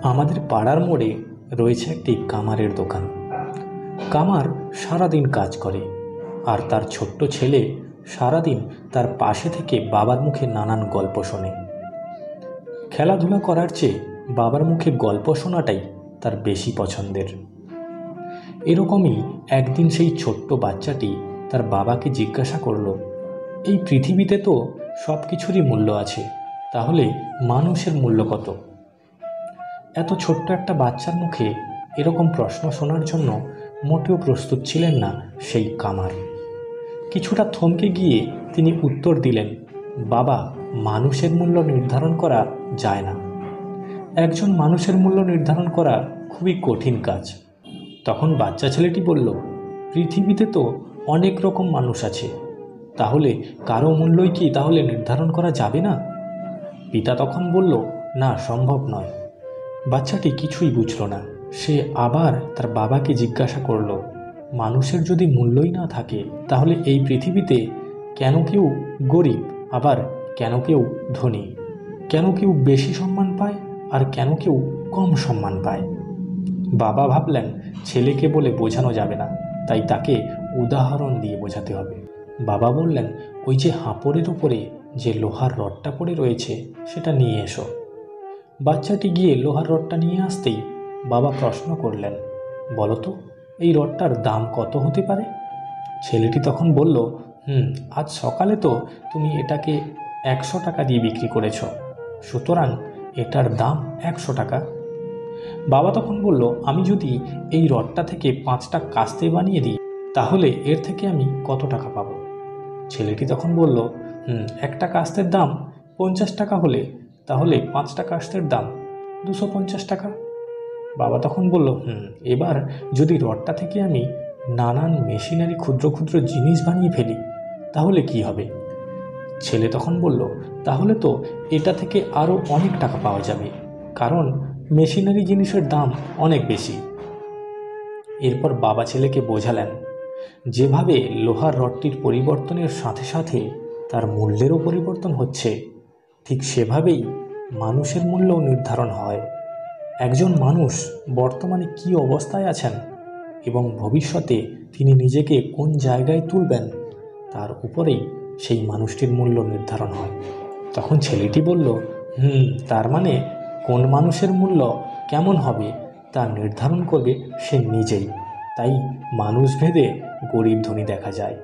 আমাদের পাড়ার মোড়ে রয়েছে একটি কামারের দোকান। কামার সারাদিন কাজ করে, আর তার ছোট্ট ছেলে সারাদিন তার পাশে থেকে বাবার মুখে নানান গল্প শোনে। খেলাধুলা করার চেয়ে বাবার মুখে গল্প শোনাটাই তার বেশি পছন্দের। এরকমই একদিন সেই ছোট্ট বাচ্চাটি তার বাবাকে জিজ্ঞাসা করল, এই পৃথিবীতে তো সব কিছুরই মূল্য আছে, তাহলে মানুষের মূল্য কত? এত ছোট্ট একটা বাচ্চার মুখে এরকম প্রশ্ন শোনার জন্য মোটেও প্রস্তুত ছিলেন না সেই কামার। কিছুটা থমকে গিয়ে তিনি উত্তর দিলেন, বাবা, মানুষের মূল্য নির্ধারণ করা যায় না। একজন মানুষের মূল্য নির্ধারণ করা খুবই কঠিন কাজ। তখন বাচ্চা ছেলেটি বলল, পৃথিবীতে তো অনেক রকম মানুষ আছে, তাহলে কারো মূল্যই কি তাহলে নির্ধারণ করা যাবে না? পিতা তখন বলল, না, সম্ভব নয়। বাচ্চাটি কিছুই বুঝল না। সে আবার তার বাবাকে জিজ্ঞাসা করল, মানুষের যদি মূল্যই না থাকে, তাহলে এই পৃথিবীতে কেন কেউ গরিব, আবার কেন কেউ ধনী? কেন কেউ বেশি সম্মান পায় আর কেন কেউ কম সম্মান পায়? বাবা ভাবলেন ছেলেকে বলে বোঝানো যাবে না, তাই তাকে উদাহরণ দিয়ে বোঝাতে হবে। বাবা বললেন, ওই যে হাঁপড়ের উপরে যে লোহার রডটা পড়ে রয়েছে, সেটা নিয়ে এসো। বাচ্চাটি গিয়ে লোহার রডটা নিয়ে আসতেই বাবা প্রশ্ন করলেন, বলো তো, এই রডটার দাম কত হতে পারে? ছেলেটি তখন বলল, আজ সকালে তো তুমি এটাকে 100 টাকা দিয়ে বিক্রি করেছ, সুতরাং এটার দাম 100 টাকা। বাবা তখন বলল, আমি যদি এই রডটা থেকে 5টা কাস্তে বানিয়ে দিই, তাহলে এর থেকে আমি কত টাকা পাবো? ছেলেটি তখন বলল, একটা কাস্তের দাম 50 টাকা হলে তাহলে 5টা কাস্তের দাম 250 টাকা। বাবা তখন বলল, এবার যদি রডটা থেকে আমি নানান মেশিনারি ক্ষুদ্র ক্ষুদ্র জিনিস বানিয়ে ফেলি, তাহলে কি হবে? ছেলে তখন বলল, তাহলে তো এটা থেকে আরও অনেক টাকা পাওয়া যাবে, কারণ মেশিনারি জিনিসের দাম অনেক বেশি। এরপর বাবা ছেলেকে বোঝালেন, যেভাবে লোহার রডটির পরিবর্তনের সাথে সাথে তার মূল্যেরও পরিবর্তন হচ্ছে, ঠিক সেভাবেই মানুষের মূল্যও নির্ধারণ হয়। একজন মানুষ বর্তমানে কী অবস্থায় আছেন এবং ভবিষ্যতে তিনি নিজেকে কোন জায়গায় তুলবেন, তার উপরেই সেই মানুষটির মূল্য নির্ধারণ হয়। তখন ছেলেটি বলল, তার মানে কোন মানুষের মূল্য কেমন হবে তা নির্ধারণ করবে সে নিজেই। তাই মানুষভেদে গরিব ধনী দেখা যায়।